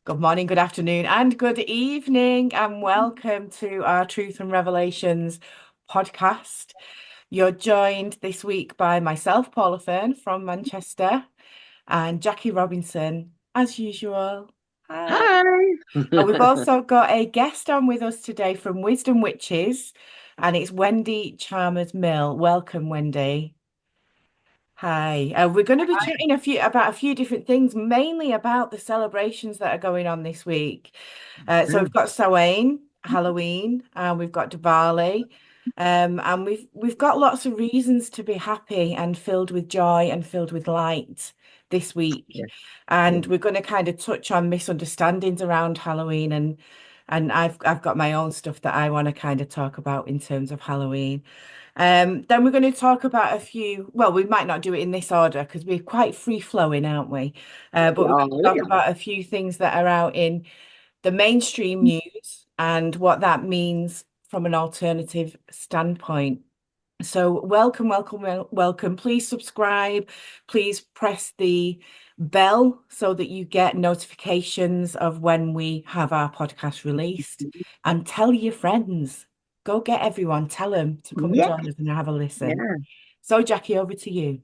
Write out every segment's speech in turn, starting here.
Good morning, good afternoon, and good evening, and welcome to our Truth and Revelations podcast. You're joined this week by myself, Paula Fern from Manchester, and Jackie Robinson, as usual. Hi. Hi. And we've also got a guest on with us today from Wisdom Witches, and it's Wendy Chalmers Mill. Welcome, Wendy. Hi. We're going to be chatting about a few different things, mainly about the celebrations that are going on this week. So we've got Samhain, Halloween, and we've got Diwali, and we've got lots of reasons to be happy and filled with joy and filled with light this week. Yeah, yeah. And we're going to kind of touch on misunderstandings around Halloween, and I've got my own stuff that I want to kind of talk about in terms of Halloween. Then we're going to talk about a few, well, we might not do it in this order because we're quite free flowing, aren't we? But we're going to talk Yeah. about a few things that are out in the mainstream news and what that means from an alternative standpoint. So welcome, welcome, welcome. Please subscribe. Please press the bell so that you get notifications of when we have our podcast released. And tell your friends. Go get everyone. Tell them to come and Yeah, join us and have a listen. yeah. So, Jackie, over to you.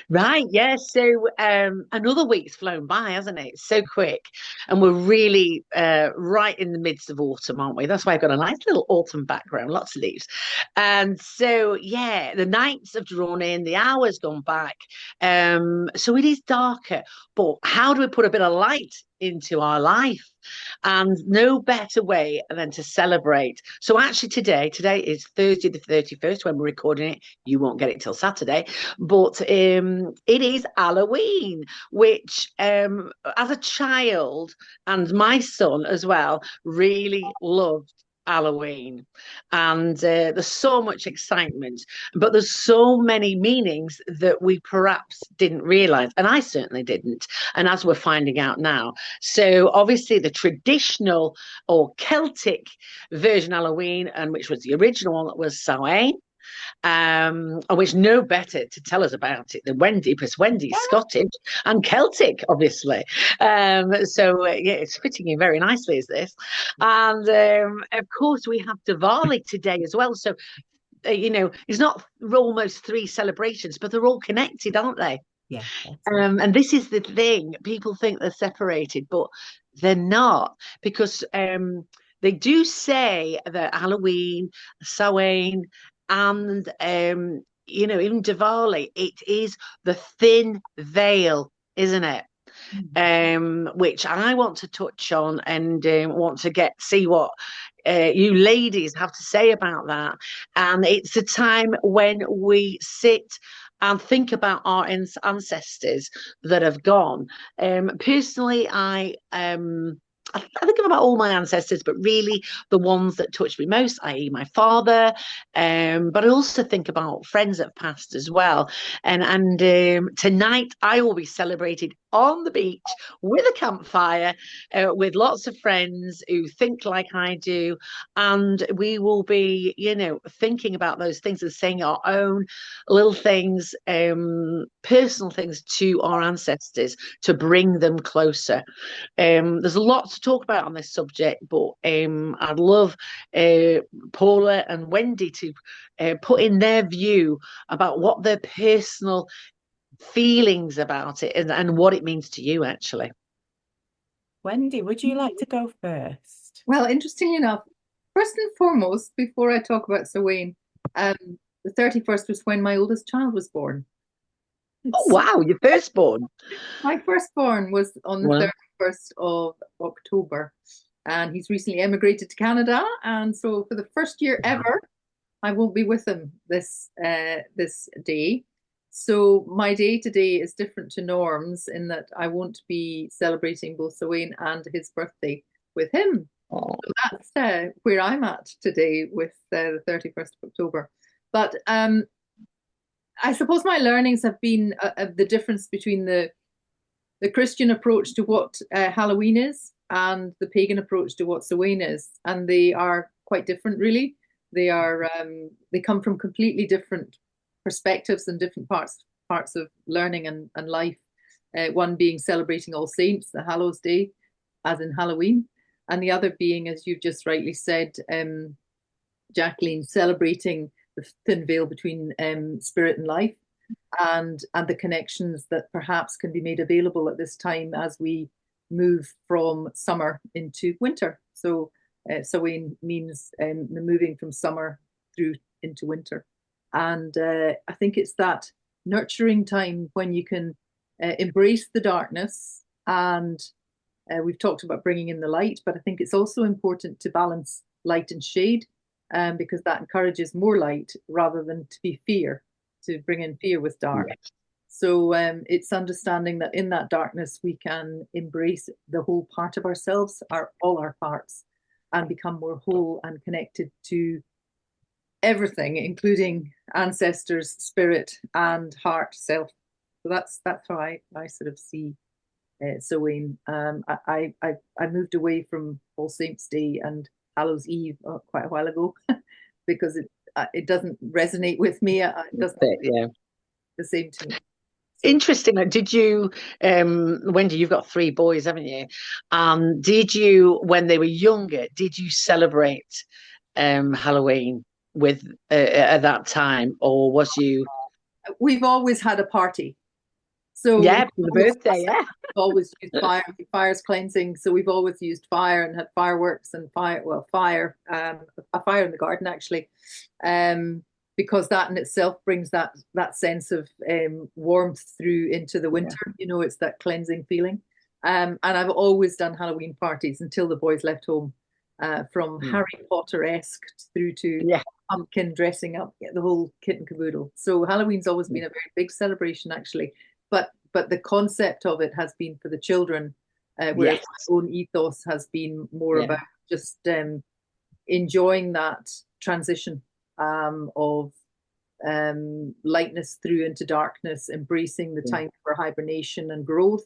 Right, yeah. So another week's flown by, hasn't it? So quick. And we're really right in the midst of autumn, aren't we? That's why I've got a nice little autumn background, lots of leaves. And so, yeah, the nights have drawn in, the hours gone back. So it is darker. But how do we put a bit of light into our life? And no better way than to celebrate. So actually today is Thursday the 31st when we're recording it. You won't get it till Saturday. But it is Halloween, which as a child and my son as well really loved Halloween, and there's so much excitement, but there's so many meanings that we perhaps didn't realize, and I certainly didn't. And as we're finding out now, so obviously the traditional or Celtic version Halloween, and which was the original one, was Samhain, and which no better to tell us about it than Wendy, because Wendy's Scottish and Celtic, obviously. Yeah, it's fitting in very nicely, is this? And of course, we have Diwali today as well. So, it's not almost three celebrations, but they're all connected, aren't they? Yeah, that's it. And this is the thing, people think they're separated, but they're not, because they do say that Halloween, Samhain, and even Diwali, it is the thin veil, isn't it? Which I want to touch on and want to see what you ladies have to say about that. And it's a time when we sit and think about our ancestors that have gone. Personally, I think about all my ancestors, but really the ones that touched me most, i.e., my father. But I also think about friends that have passed as well. And tonight I will be celebrated on the beach with a campfire, with lots of friends who think like I do, and we will be, thinking about those things and saying our own little things, personal things to our ancestors to bring them closer. There's a lot to talk about on this subject, but I'd love Paula and Wendy to put in their view about what their personal feelings about it and what it means to you, actually. Wendy, would you like to go first? Well, interesting enough, first and foremost, before I talk about Sawain, um, the 31st was when my oldest child was born. Oh, It's, wow, your firstborn. my firstborn was on the Wow. 31st of October, and he's recently emigrated to Canada. And so, for the first year ever, I won't be with him this day. So my day today is different to Norm's in that I won't be celebrating both Sawain and his birthday with him. Oh, So that's where I'm at today with the 31st of October. But I suppose my learnings have been the difference between the Christian approach to what Halloween is and the pagan approach to what Samhain is, and they are quite different, really. They come from completely different perspectives and different parts of learning and life. One being celebrating All Saints, the Hallows Day, as in Halloween, and the other being, as you've just rightly said, Jacqueline, celebrating the thin veil between spirit and life, and the connections that perhaps can be made available at this time as we move from summer into winter. So Samhain means the moving from summer through into winter. And I think it's that nurturing time when you can embrace the darkness. And we've talked about bringing in the light, but I think it's also important to balance light and shade, because that encourages more light rather than to be fear, to bring in fear with dark. Yes. So it's understanding that in that darkness we can embrace the whole part of ourselves, all our parts, and become more whole and connected to everything, including ancestors, spirit, and heart, self. So that's how I sort of see Samhain. I moved away from All Saints' Day and Hallows Eve quite a while ago because it doesn't resonate with me. It doesn't Yeah. the same to me. Interesting. Did you, Wendy, you've got 3 boys, haven't you? Did you, when they were younger, did you celebrate Halloween with at that time, or was you? We've always had a party. So Yeah, for the birthday, yeah. We've always used fire. Fire's cleansing, so we've always used fire and had fireworks and fire. Well, fire, a fire in the garden actually, because that in itself brings that sense of warmth through into the winter. Yeah. You know, it's that cleansing feeling. And I've always done Halloween parties until the boys left home, from Harry Potter-esque through to pumpkin dressing up, the whole kit and caboodle. So Halloween's always been a very big celebration, actually. But the concept of it has been for the children, whereas my own ethos has been more about just enjoying that transition of lightness through into darkness, embracing the time for hibernation and growth,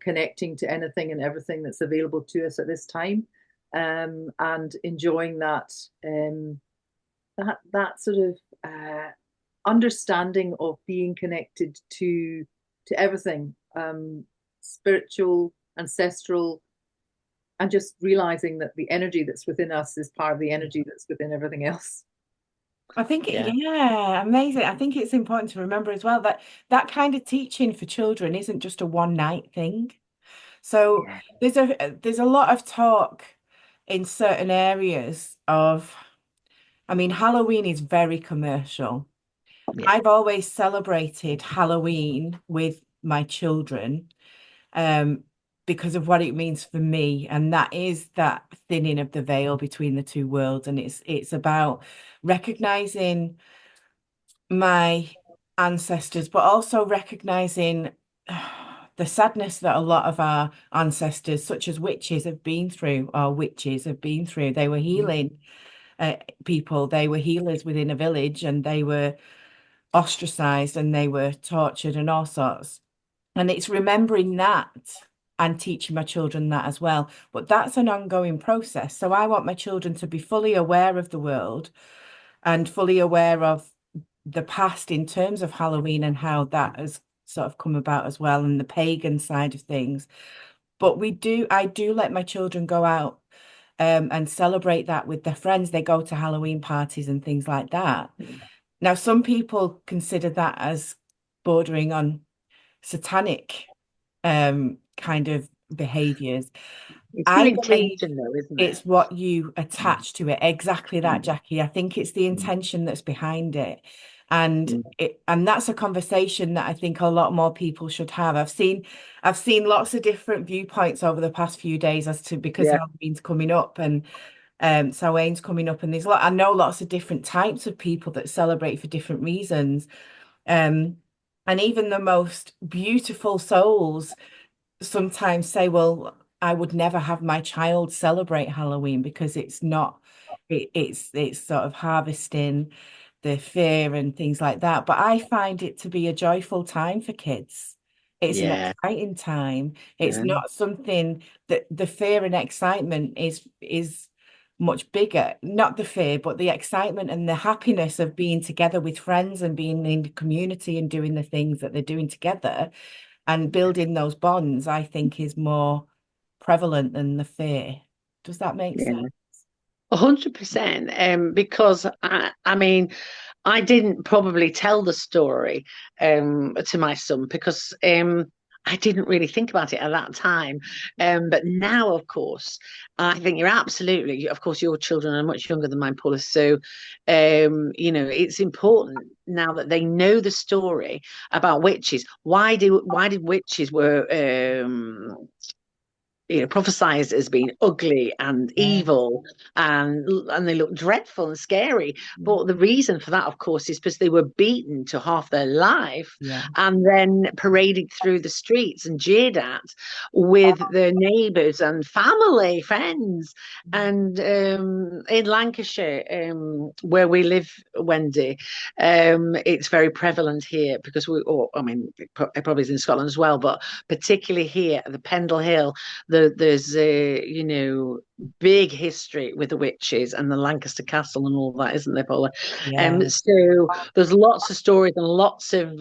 connecting to anything and everything that's available to us at this time, and enjoying that sort of understanding of being connected to everything, spiritual, ancestral, and just realizing that the energy that's within us is part of the energy that's within everything else. I think, amazing. I think it's important to remember as well that that kind of teaching for children isn't just a one night thing. So there's a lot of talk in certain areas of, I mean, Halloween is very commercial. I've always celebrated Halloween with my children because of what it means for me, and that is that thinning of the veil between the two worlds. And it's about recognizing my ancestors, but also recognizing the sadness that a lot of our ancestors, such as witches, have been through, or witches have been through. They were healing people, they were healers within a village, and they were ostracized and they were tortured and all sorts. And it's remembering that and teaching my children that as well. But that's an ongoing process. So I want my children to be fully aware of the world and fully aware of the past in terms of Halloween and how that has sort of come about as well, and the pagan side of things. But I do let my children go out and celebrate that with their friends. They go to Halloween parties and things like that. Now, some people consider that as bordering on satanic kind of behaviors. I believe though, isn't it? it's what you attach to it. Exactly that, Jackie. I think it's the intention that's behind it. And that's a conversation that I think a lot more people should have. I've seen lots of different viewpoints over the past few days as to, because Halloween's coming up and Samhain's coming up, and I know lots of different types of people that celebrate for different reasons. And even the most beautiful souls sometimes say, well, I would never have my child celebrate Halloween because it's not, it's sort of harvesting the fear and things like that. But I find it to be a joyful time for kids. It's an exciting time. It's not something that the fear and excitement is much bigger. Not the fear, but the excitement and the happiness of being together with friends and being in the community and doing the things that they're doing together and building those bonds, I think, is more prevalent than the fear. Does that make Yeah. sense? 100%. Because I mean, I didn't probably tell the story to my son because I didn't really think about it at that time. But now, of course, I think you're absolutely, of course, your children are much younger than mine, Paula. So, it's important now that they know the story about witches. Why did witches were prophesized as being ugly and evil, and they look dreadful and scary. But the reason for that, of course, is because they were beaten to half their life and then paraded through the streets and jeered at with their neighbours and family, friends. And in Lancashire, where we live, Wendy, it's very prevalent here because it probably is in Scotland as well, but particularly here at the Pendle Hill, there's a big history with the witches and the Lancaster Castle and all that, isn't there, Paula? So there's lots of stories and lots of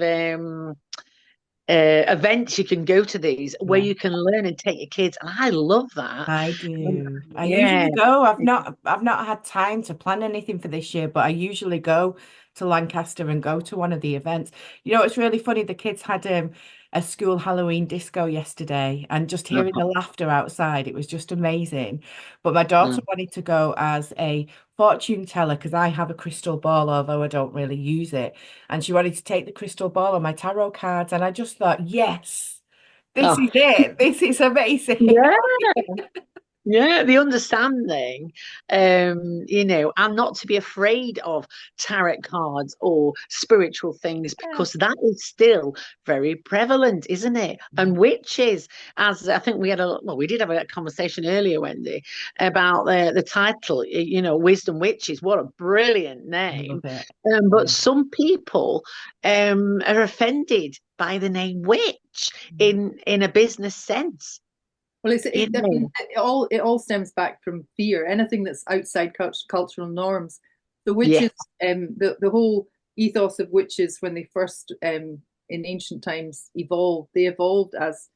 events you can go to these where you can learn and take your kids, and I love that. I do. I usually go. I've not had time to plan anything for this year, but I usually go to Lancaster and go to one of the events. It's really funny. The kids had a school Halloween disco yesterday, and just hearing the laughter outside, it was just amazing. But my daughter wanted to go as a fortune teller because I have a crystal ball, although I don't really use it. And she wanted to take the crystal ball on my tarot cards, and I just thought, yes, this is it. This is amazing. Yeah, the understanding, and not to be afraid of tarot cards or spiritual things, because that is still very prevalent, isn't it? And witches, as I think we did have a conversation earlier, Wendy, about the title, Wisdom Witches. What a brilliant name. But some people are offended by the name witch in a business sense. Well, it all stems back from fear. Anything that's outside cultural norms. The witches, the whole ethos of witches when they first in ancient times evolved. They evolved as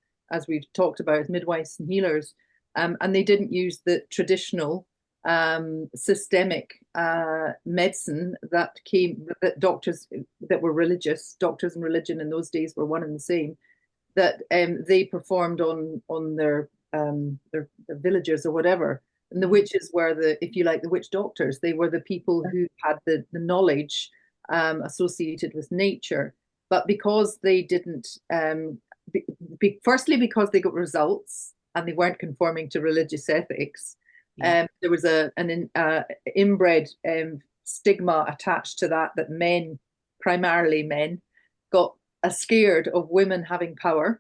we've talked about, as midwives and healers, and they didn't use the traditional systemic medicine that doctors that were religious. Doctors and religion in those days were one and the same. That they performed on their villagers or whatever. And the witches were if you like, the witch doctors. They were the people who had the knowledge associated with nature. But because they didn't, firstly, because they got results and they weren't conforming to religious ethics, there was an inbred stigma attached to that men, primarily men, got scared of women having power.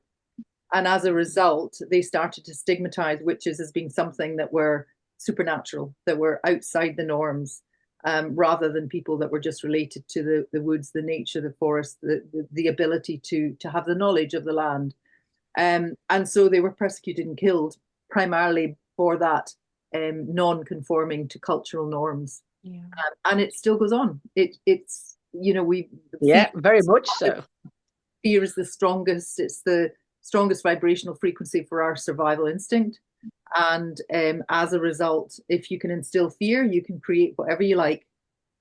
And as a result, they started to stigmatize witches as being something that were supernatural, that were outside the norms, rather than people that were just related to the woods, the nature, the forest, the ability to have the knowledge of the land. And so they were persecuted and killed primarily for that non-conforming to cultural norms. And it still goes on. It's very much so. Fear is the strongest. It's the strongest vibrational frequency for our survival instinct. And as a result, if you can instill fear, you can create whatever you like,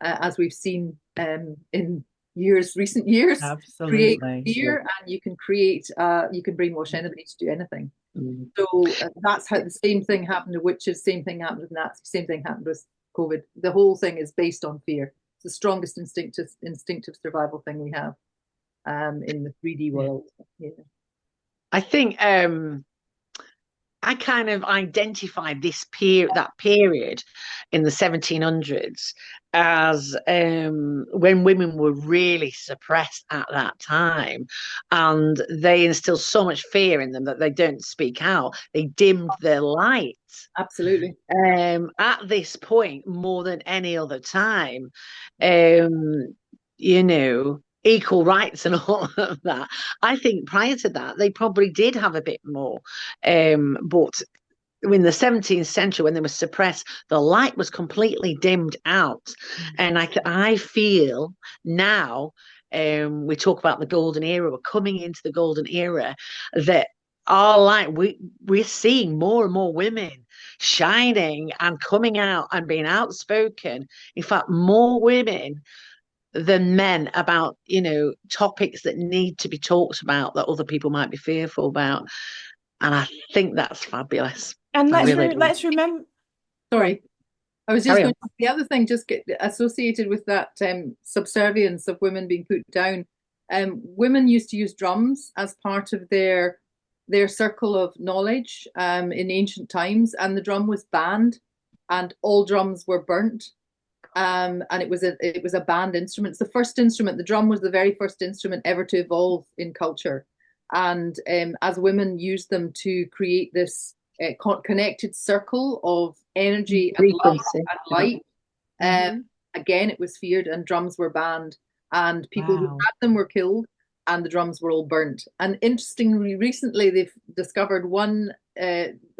as we've seen in recent years. Absolutely. Create fear, and you can brainwash anybody to do anything. So that's how the same thing happened to witches, same thing happened with Nazis, same thing happened with COVID. The whole thing is based on fear. It's the strongest instinctive survival thing we have in the 3D world. I think I kind of identified that period in the 1700s as when women were really suppressed at that time, and they instilled so much fear in them that they don't speak out. They dimmed their light. Absolutely. At this point, more than any other time, equal rights and all of that. I think prior to that, they probably did have a bit more. But in the 17th century, when they were suppressed, the light was completely dimmed out. And I feel now, we talk about the golden era, we're coming into the golden era, that are like we're seeing more and more women shining and coming out and being outspoken. In fact, more women than men about, topics that need to be talked about that other people might be fearful about. And I think that's fabulous. And I really do. let's remember. Sorry, I was just Carry going on. to, the other thing just get associated with that subservience of women being put down. Women used to use drums as part of their circle of knowledge in ancient times, and the drum was banned, and all drums were burnt. And it was a banned instrument. It's the first instrument. The drum was the very first instrument ever to evolve in culture, and as women used them to create this connected circle of energy and love Frequency. and light. Again, it was feared, and drums were banned, and people who Wow. had them were killed, and the drums were all burnt. And interestingly, recently they've discovered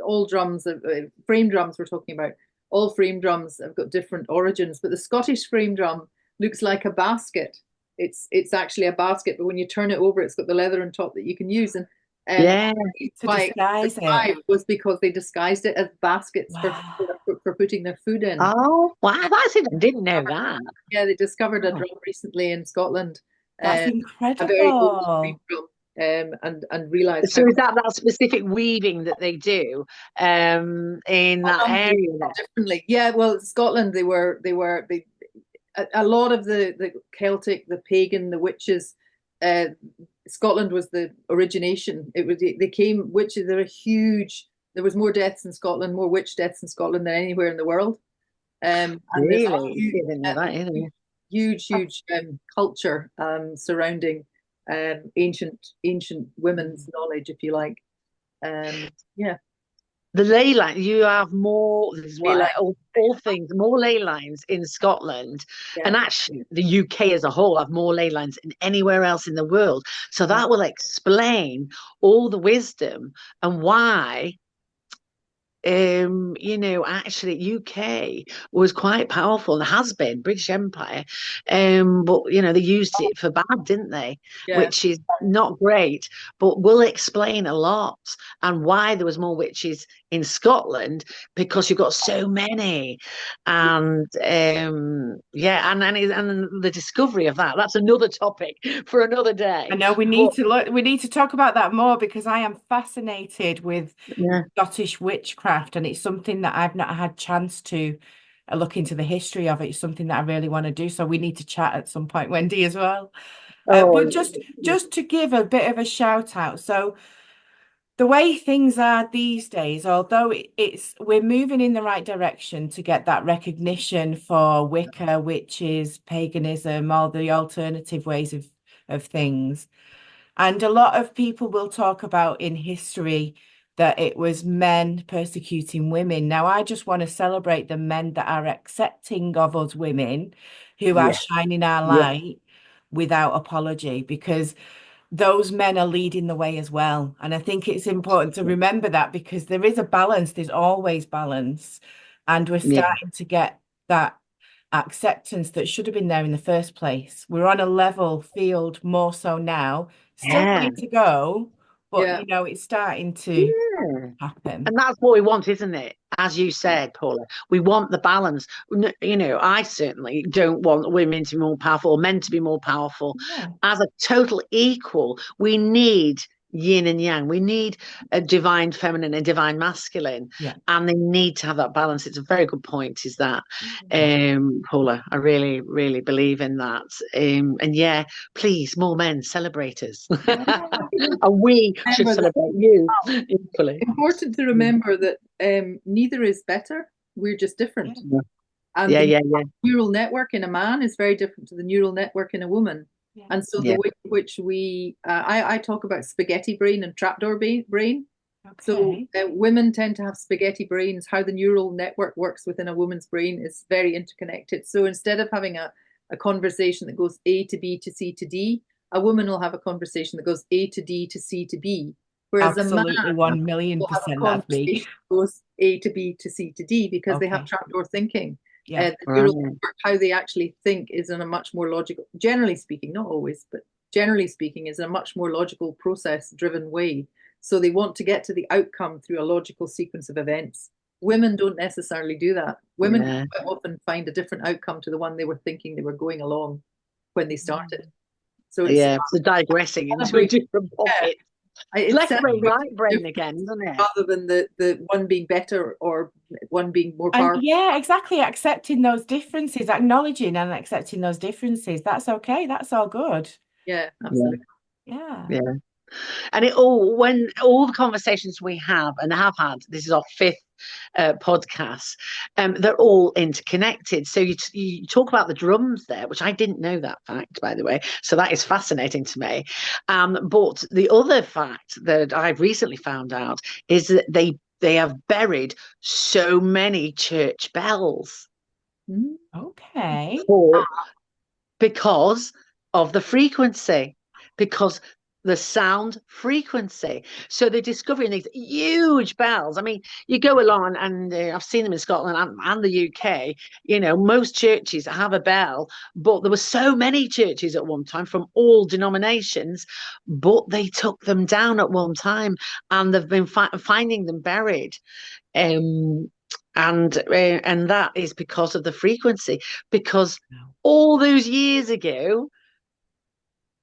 all drums, frame drums we're talking about. All frame drums have got different origins, but the Scottish frame drum looks like a basket. It's actually a basket, but when you turn it over, it's got the leather on top that you can use. And Yeah. To disguise it. survived was because they disguised it as baskets Wow. for putting their food in. Oh, wow. That's it. I didn't know that. Yeah, they discovered a Oh, drum recently in Scotland, that's a very old frame incredible. drum, and realised So how is that specific weaving that they do in that area there? differently. Yeah, well, Scotland, they a lot of the Celtic, the pagan, the witches. Scotland was the origination. They came witches. They were huge. There was more deaths in Scotland, more witch deaths in Scotland than anywhere in the world. And there's a Really? I didn't know that either. huge culture surrounding ancient women's knowledge, if you like. Yeah, The ley line, you have more, this is Ley what, line. all things, more ley lines in Scotland. Yeah. And actually, the UK as a whole have more ley lines than anywhere else in the world. So that will explain all the wisdom and why actually UK was quite powerful and has been British Empire, but they used it for bad, didn't they? Yeah. Which is not great, but will explain a lot and why there was more witches in Scotland, because you've got so many, and and the discovery of that's another topic for another day. I know we need to talk about that more, because I am fascinated with Scottish witchcraft, and it's something that I've not had chance to look into the history of it. It's something that I really want to do. So we need to chat at some point, Wendy, as well. But just to give a bit of a shout out. So the way things are these days, although we're moving in the right direction to get that recognition for Wicca, witches, paganism, all the alternative ways of things. And a lot of people will talk about in history that it was men persecuting women. Now, I just want to celebrate the men that are accepting of us women who are shining our light without apology, because those men are leading the way as well. And I think it's important to remember that, because there is a balance, there's always balance. And we're starting to get that acceptance that should have been there in the first place. We're on a level field more so now. Still way to go, but it's starting to happen. And that's what we want, isn't it? As you said, Paula, we want the balance. I certainly don't want women to be more powerful or men to be more powerful. As a total equal, we need yin and yang. We need a divine feminine and divine masculine, and they need to have that balance. It's a very good point, is that, Paula. I really, really believe in that. And please, more men, celebrate us. And we should celebrate you equally. Important to remember that neither is better. We're just different. And the neural network in a man is very different to the neural network in a woman. And so the way in which I talk about spaghetti brain and trapdoor brain. So women tend to have spaghetti brains. How the neural network works within a woman's brain is very interconnected. So instead of having a conversation that goes A to B to C to D, a woman will have a conversation that goes A to D to C to B. Whereas absolutely, a man 1,000,000% that's me. Goes A to B to C to D, because they have trapdoor thinking. The neural network, how they actually think, is in a much more logical, generally speaking, not always, but generally speaking, is in a much more logical process driven way. So they want to get to the outcome through a logical sequence of events. Women don't necessarily do that. Women quite often find a different outcome to the one they were thinking they were going along when they started. So it's so digressing into a different pocket. It's left brain, right brain again, isn't it? Rather than the one being better or one being more powerful. Yeah, exactly. Accepting those differences, acknowledging and accepting those differences. That's okay. That's all good. Yeah, absolutely. Yeah. And when all the conversations we have and have had, this is our fifth podcast, they're all interconnected. So you talk about the drums there, which I didn't know that fact, by the way. So that is fascinating to me. But the other fact that I've recently found out is that they have buried so many church bells. Okay. Because of the frequency, because the sound frequency. So they're discovering these huge bells. I mean, you go along and I've seen them in Scotland and the UK, most churches have a bell, but there were so many churches at one time from all denominations, but they took them down at one time and they've been finding them buried. And that is because of the frequency, because all those years ago,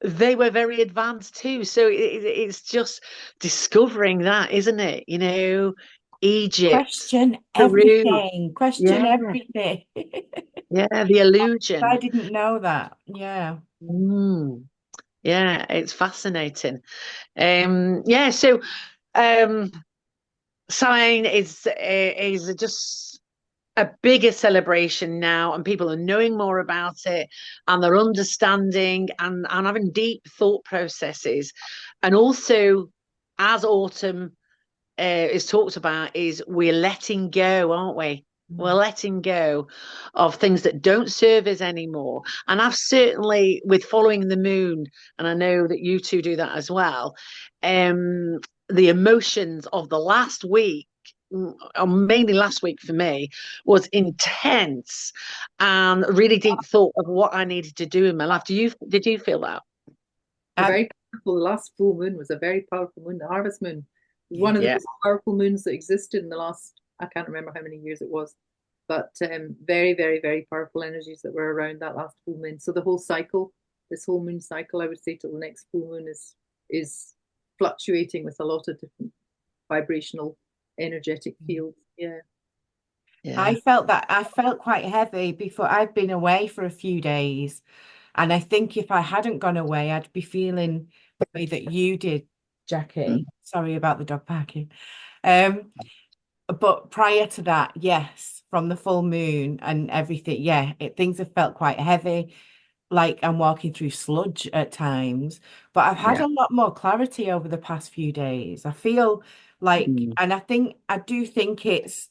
they were very advanced too. So it's just discovering that, isn't it? Egypt. Question everything. Question everything. The illusion. I didn't know that. Yeah. Yeah, it's fascinating. So Samhain is just a bigger celebration now, and people are knowing more about it, and they're understanding and having deep thought processes. And also, as autumn is talked about, is we're letting go, aren't we? We're letting go of things that don't serve us anymore. And I've certainly, with following the moon, and I know that you two do that as well, the emotions of the last week, mainly last week for me, was intense and really deep thought of what I needed to do in my life. Did you feel that? Very powerful. The last full moon was a very powerful moon, the harvest moon. One of the most powerful moons that existed in the last, I can't remember how many years it was, but very, very, very powerful energies that were around that last full moon. So the whole cycle, this whole moon cycle, I would say till the next full moon is fluctuating with a lot of different vibrational energetic fields. I felt quite heavy before. I've been away for a few days, and I think if I hadn't gone away, I'd be feeling the way that you did, Jackie. Sorry about the dog barking. But prior to that, yes, from the full moon and everything, things have felt quite heavy, like I'm walking through sludge at times. But I've had a lot more clarity over the past few days. I feel like, and I do think it's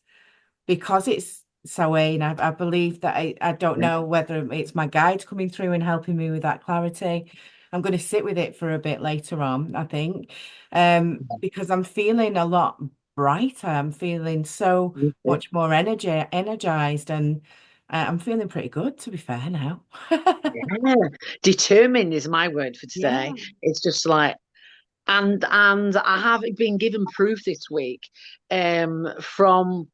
because it's Samhain. I believe that I don't know whether it's my guides coming through and helping me with that clarity. I'm going to sit with it for a bit later on, I think, because I'm feeling a lot brighter. I'm feeling so much more energized, and I'm feeling pretty good, to be fair now. Determined is my word for today. It's just like, and I have been given proof this week from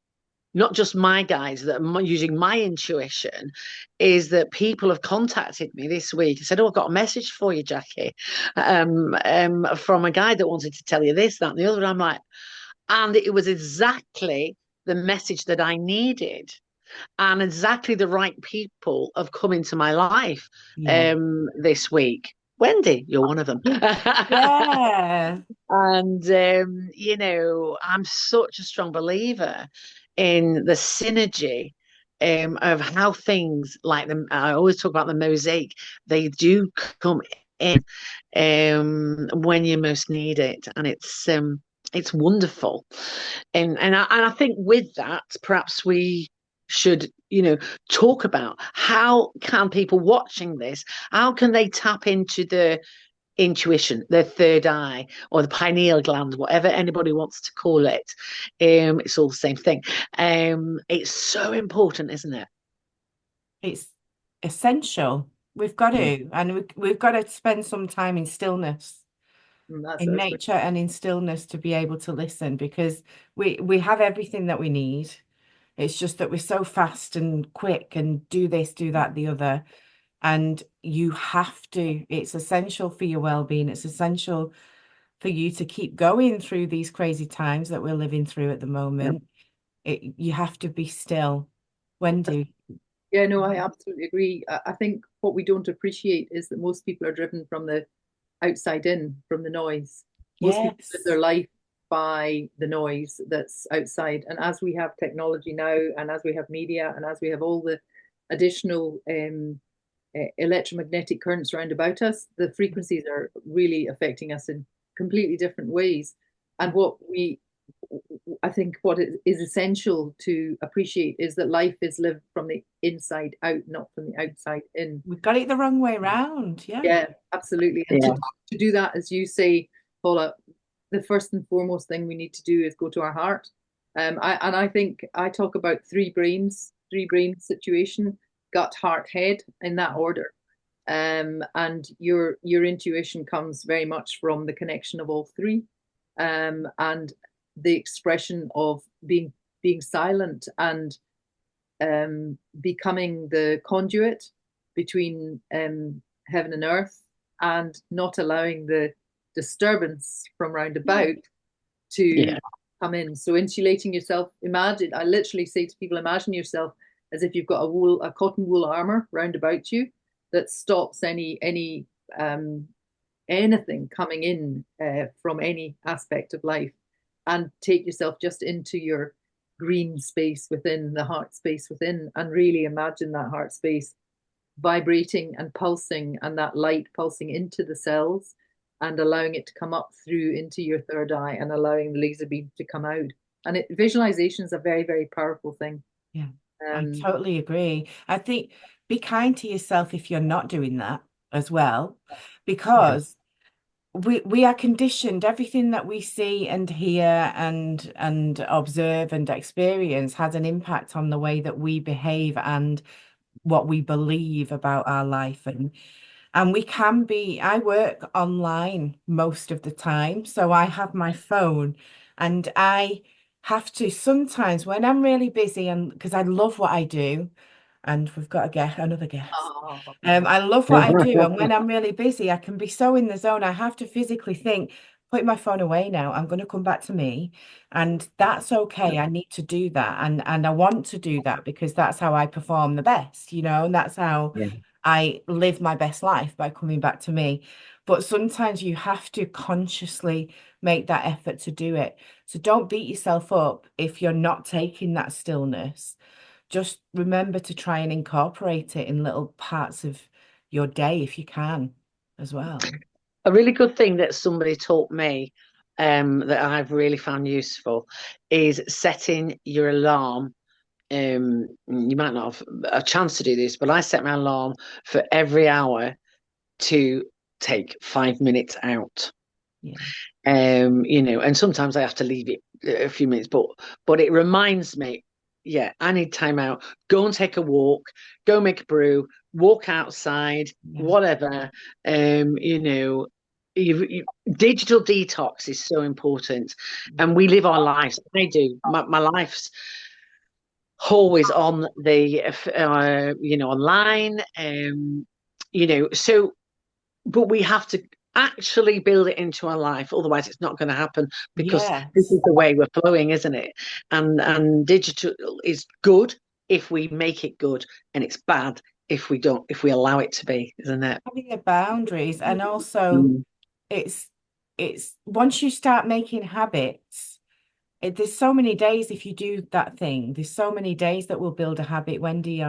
not just my guides that are using my intuition, is that people have contacted me this week and said, I've got a message for you, Jackie, from a guide that wanted to tell you this, that, and the other. I'm like, and it was exactly the message that I needed. And exactly the right people have come into my life this week. Wendy, you're one of them. Yeah. And, I'm such a strong believer in the synergy of how things like them. I always talk about the mosaic. They do come in when you most need it. And it's wonderful. And I think with that, perhaps we should talk about how can people watching this, how can they tap into the intuition, their third eye, or the pineal gland, whatever anybody wants to call it. It's all the same thing. It's so important, isn't it? It's essential. We've got to, and we've got to spend some time in stillness in nature and in stillness to be able to listen, because we have everything that we need. It's just that we're so fast and quick and do this, do that, the other. And you have to, it's essential for your well-being. It's essential for you to keep going through these crazy times that we're living through at the moment. You have to be still. Wendy. Yeah, no, I absolutely agree. I think what we don't appreciate is that most people are driven from the outside in, from the noise. Most people live their life by the noise that's outside. And as we have technology now, and as we have media, and as we have all the additional electromagnetic currents around about us, the frequencies are really affecting us in completely different ways. And I think what is essential to appreciate is that life is lived from the inside out, not from the outside in. We've got it the wrong way around. Yeah, absolutely. And to do that, as you say, Paula, the first and foremost thing we need to do is go to our heart. I think I talk about three brain situation: gut, heart, head, in that order. And your intuition comes very much from the connection of all three, and the expression of being silent and becoming the conduit between heaven and earth, and not allowing the disturbance from round about to come in. So insulating yourself. Imagine, I literally say to people, imagine yourself as if you've got a cotton wool armor round about you that stops anything coming in from any aspect of life, and take yourself just into your green space within, the heart space within, and really imagine that heart space vibrating and pulsing, and that light pulsing into the cells and allowing it to come up through into your third eye, and allowing the laser beam to come out. And visualization is a very, very powerful thing. Yeah, I totally agree. I think be kind to yourself if you're not doing that as well, because we are conditioned. Everything that we see and hear and observe and experience has an impact on the way that we behave and what we believe about our life. And we can be, I work online most of the time, so I have my phone, and I have to sometimes when I'm really busy, and because I love what I do, and we've got another guest. I love what I do, and when I'm really busy, I can be so in the zone. I have to physically think, put my phone away now. I'm going to come back to me, and that's okay. I need to do that, and I want to do that because that's how I perform the best, and that's how I live my best life, by coming back to me. But sometimes you have to consciously make that effort to do it. So don't beat yourself up if you're not taking that stillness. Just remember to try and incorporate it in little parts of your day if you can as well. A really good thing that somebody taught me that I've really found useful is setting your alarm. You might not have a chance to do this, but I set my alarm for every hour to take 5 minutes out. And sometimes I have to leave it a few minutes, but it reminds me, I need time out. Go and take a walk, go make a brew, walk outside, whatever. Digital detox is so important, and we live our lives. I do. My life's always on the online, so, but we have to actually build it into our life, otherwise it's not going to happen, because this is the way we're flowing, isn't it? And digital is good if we make it good, and it's bad if we allow it to be, isn't it? Having the boundaries, and also it's once you start making habits, there's so many days, if you do that thing, there's so many days that will build a habit. Wendy,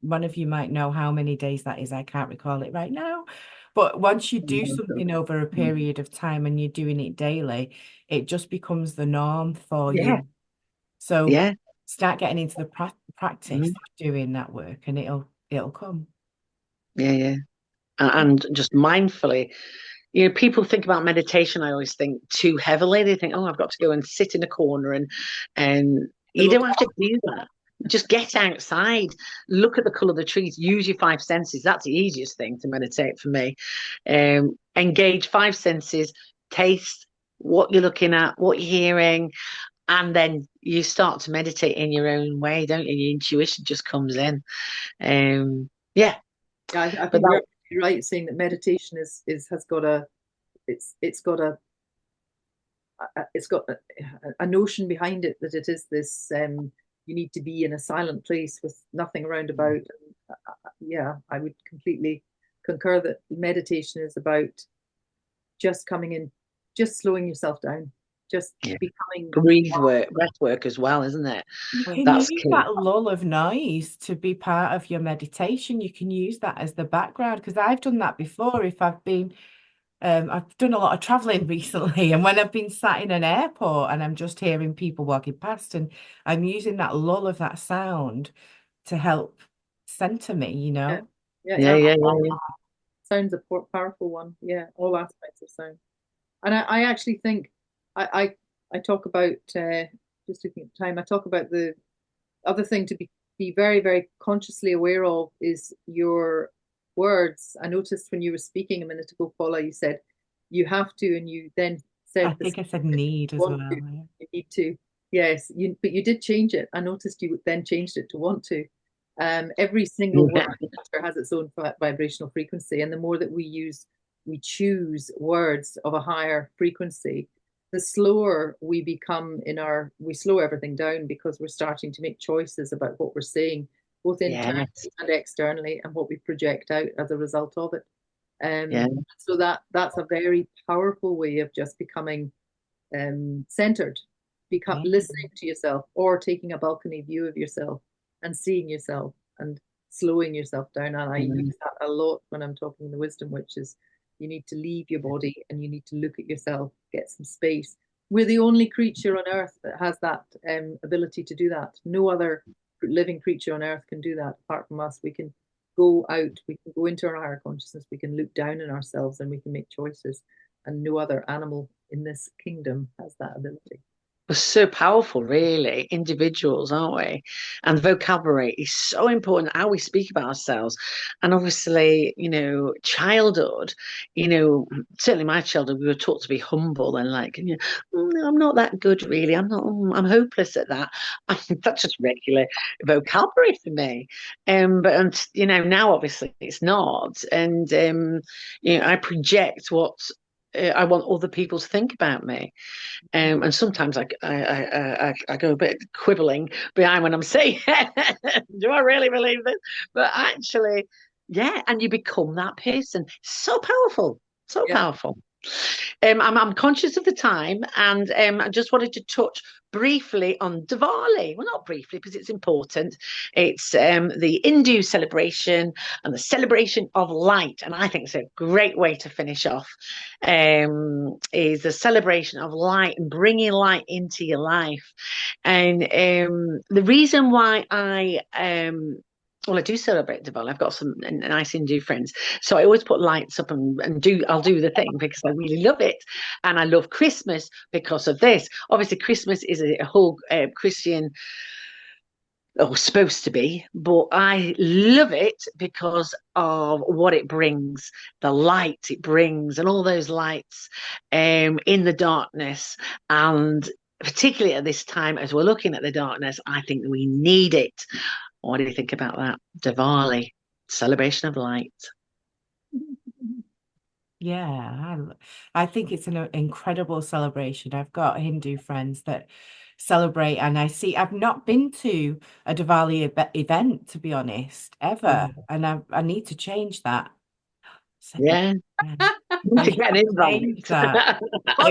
one of you might know how many days that is. I can't recall it right now. But once you do something over a period of time and you're doing it daily, it just becomes the norm for you. So start getting into the practice of doing that work, and it'll come. And just mindfully, people think about meditation, I always think, too heavily. They think, I've got to go and sit in a corner, and you don't have to do that. just get outside, look at the colour of the trees, use your five senses. That's the easiest thing to meditate for me. Engage five senses, taste what you're looking at, what you're hearing, and then you start to meditate in your own way, don't you? Your intuition just comes in. Yeah. I But think you're right saying that meditation has got a it's got a notion behind it that it is this you need to be in a silent place with nothing around about. Yeah, I would completely concur that meditation is about just coming in, just slowing yourself down, just becoming breath work as well, isn't it? You can That's use key. that lull of noise to be part of your meditation. You can use that as the background, because I've done that before. If I've done a lot of traveling recently, and when I've been sat in an airport and I'm just hearing people walking past, and I'm using that lull of that sound to help center me, you know? Yeah. Sound's a powerful one. Yeah, all aspects of sound. And I actually think I talk about just looking at time. I talk about the other thing to be very, very consciously aware of is your words. I noticed when you were speaking a minute ago, Paula, you said you have to, and you then I said think I said need as well. You need to. Yes, but you did change it. I noticed you then changed it to want to. Every single word has its own vibrational frequency, and the more that we choose words of a higher frequency, the slower we become we slow everything down because we're starting to make choices about what we're saying, both internally and externally, and what we project out as a result of it. So that's a very powerful way of just becoming centered, listening to yourself, or taking a balcony view of yourself and seeing yourself and slowing yourself down. And I use that a lot when I'm talking the wisdom, which is you need to leave your body and you need to look at yourself, get some space. We're the only creature on earth that has that ability to do that. No other living creature on earth can do that apart from us. We can go out, we can go into our higher consciousness, we can look down on ourselves and we can make choices. And no other animal in this kingdom has that ability. We're so powerful, really, individuals, aren't we? And vocabulary is so important, how we speak about ourselves. And obviously, childhood, certainly my childhood, we were taught to be humble and like, I'm not that good, really. I'm hopeless at that. That's just regular vocabulary for me. But now obviously it's not. And, I project what I want other people to think about me. And sometimes I go a bit quibbling behind when I'm saying, do I really believe this? But actually, yeah, and you become that person. So powerful, so powerful. I'm conscious of the time, and I just wanted to touch briefly on Diwali. Well, not briefly, because it's important. It's the Hindu celebration and the celebration of light, and I think it's a great way to finish off. Is the celebration of light and bringing light into your life, and the reason why I do celebrate Diwali. I've got some nice Hindu friends, so I always put lights up and I'll do the thing because I really love it, and I love Christmas because of this. Obviously, Christmas is a whole Christian, or supposed to be, but I love it because of what it brings, the light it brings, and all those lights in the darkness, and particularly at this time as we're looking at the darkness, I think we need it. What do you think about that? Diwali, celebration of light. Yeah, I think it's an incredible celebration. I've got Hindu friends that celebrate, and I've not been to a Diwali event, to be honest, ever. And I need to change that. So, yeah. To get an invite.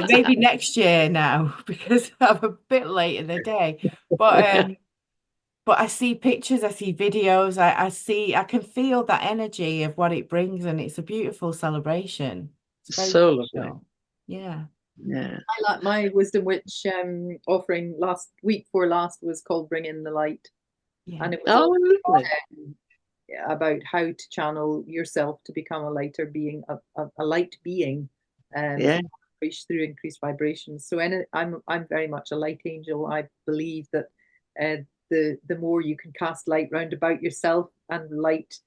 Maybe next year now, because I'm a bit late in the day. But I see pictures, I see videos, I can feel that energy of what it brings, and it's a beautiful celebration. It's very so lovely. Yeah. Yeah. I like my Wisdom Witch offering last week before last was called Bring in the Light. Yeah. And it was about how to channel yourself to become a lighter being, a light being, through increased vibrations. So I'm very much a light angel. I believe that the more you can cast light round about yourself and light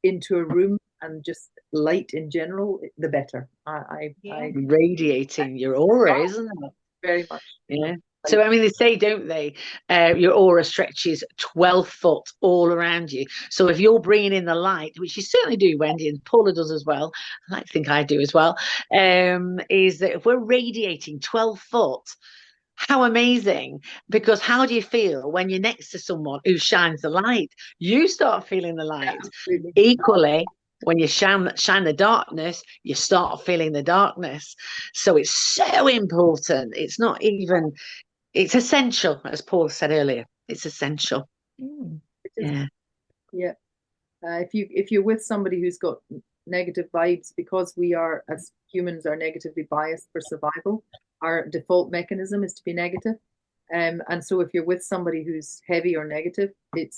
into a room and just light in general, the better. I radiating your aura, isn't it? Very much. Yeah. So, I mean, they say, don't they, your aura stretches 12 foot all around you. So if you're bringing in the light, which you certainly do, Wendy, and Paula does as well, I like to think I do as well, is that if we're radiating 12 foot, how amazing. Because how do you feel when you're next to someone who shines the light? You start feeling the light. Absolutely. Equally, when you shine the darkness, you start feeling the darkness. So it's so important. It's not even... It's essential, as Paul said earlier. It's essential. Yeah. If you're with somebody who's got negative vibes, because we are, as humans, are negatively biased for survival, our default mechanism is to be negative. And so if you're with somebody who's heavy or negative, it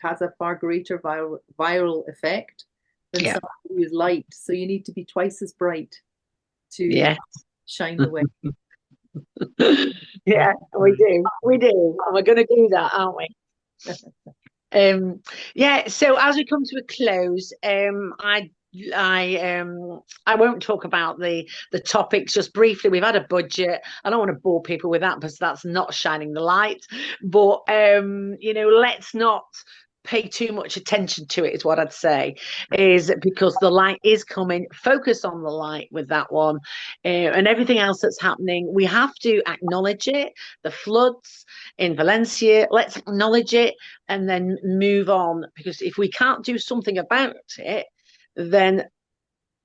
has a far greater viral effect than somebody who is light. So you need to be twice as bright to shine the way. Yeah, we do. And we're going to do that, aren't we? So as we come to a close, I won't talk about the topics, just briefly. We've had a budget. I don't want to bore people with that because that's not shining the light, but let's not pay too much attention to it, is what I'd say, is because the light is coming. Focus on the light with that one, and everything else that's happening, we have to acknowledge it. The floods in Valencia, let's acknowledge it and then move on, because if we can't do something about it, then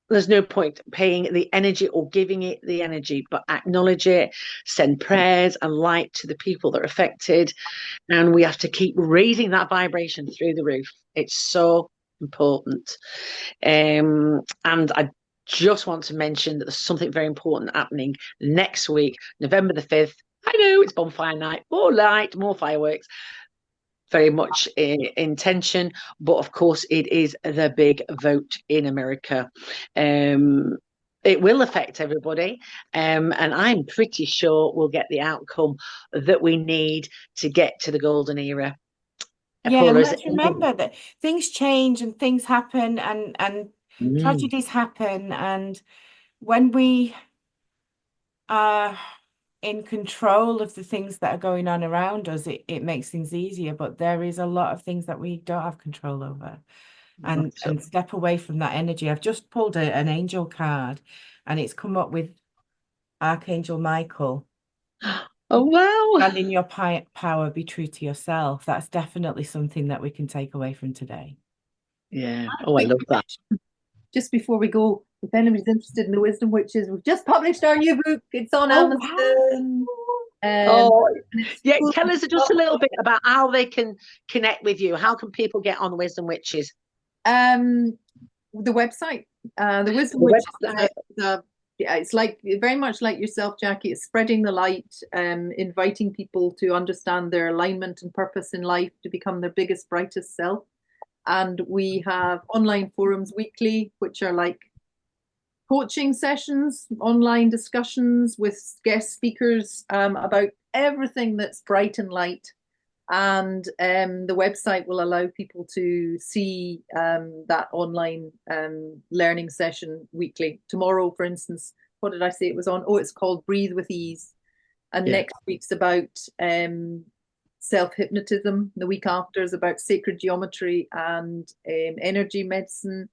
there's no point paying the energy or giving it the energy, but acknowledge it, send prayers and light to the people that are affected. And we have to keep raising that vibration through the roof. It's so important. And I just want to mention that there's something very important happening next week, November the 5th. I know it's bonfire night, more light, more fireworks. Very much in tension, but of course it is the big vote in America. It will affect everybody, and I'm pretty sure we'll get the outcome that we need to get to the golden era. Yeah, and let's remember that things change and things happen, and tragedies happen, and when we are in control of the things that are going on around us, it makes things easier. But there is a lot of things that we don't have control over, and step away from that energy. I've just pulled an angel card, and it's come up with Archangel Michael. Oh, wow. Stand in your power, be true to yourself. That's definitely something that we can take away from today. Yeah. Oh, I love that. Just before we go, if anybody's interested in the Wisdom Witches, we've just published our new book. It's on Amazon. Tell us just a little bit about how they can connect with you. How can people get on the Wisdom Witches? The website. The Wisdom Witches. It's like very much like yourself, Jackie. It's spreading the light, inviting people to understand their alignment and purpose in life, to become their biggest, brightest self. And we have online forums weekly, which are like coaching sessions, online discussions with guest speakers about everything that's bright and light. And the website will allow people to see that online learning session weekly. Tomorrow, for instance, what did I say it was on? Oh, it's called Breathe with Ease. And next week's about self-hypnotism. The week after is about sacred geometry and energy medicine.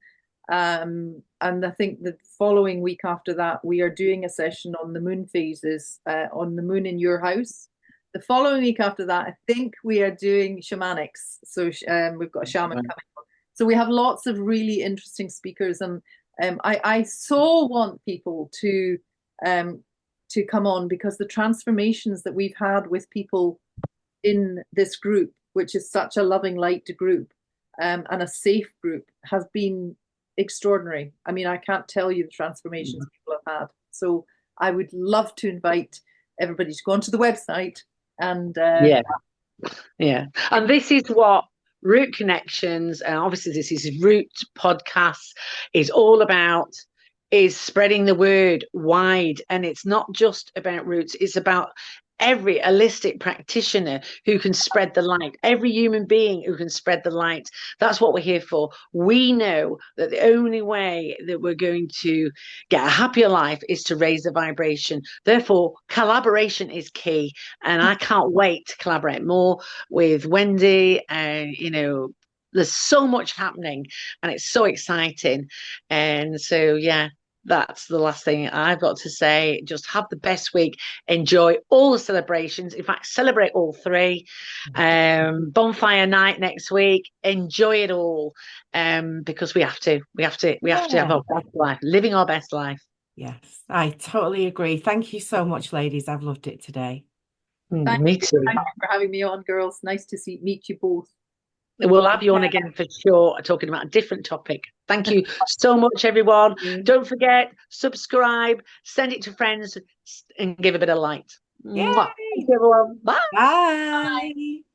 And I think the following week after that, we are doing a session on the moon phases, on the moon in your house. The following week after that, I think we are doing shamanics. So we've got a shaman coming on. So we have lots of really interesting speakers, and I so want people to come on, because the transformations that we've had with people in this group, which is such a loving light group and a safe group, has been extraordinary. I mean, I can't tell you the transformations people have had. So I would love to invite everybody to go onto the website and and this is what Root Connections, and obviously this is Root Podcasts, is all about, is spreading the word wide. And it's not just about roots, it's about every holistic practitioner who can spread the light, every human being who can spread the light. That's what we're here for. We know that the only way that we're going to get a happier life is to raise the vibration. Therefore, collaboration is key. And I can't wait to collaborate more with Wendy. And, there's so much happening and it's so exciting. And so, yeah, that's the last thing I've got to say. Just have the best week. Enjoy all the celebrations. In fact, celebrate all three. Bonfire night next week. Enjoy it all. Because we have to. We have to have our best life, living our best life. Yes, I totally agree. Thank you so much, ladies. I've loved it today. Me too. Thank you for having me on, girls. Nice to meet you both. We'll have you on again for sure, talking about a different topic. Thank you so much, everyone. Don't forget, subscribe, send it to friends, and give a bit of light. Thank you, everyone. Bye. Bye.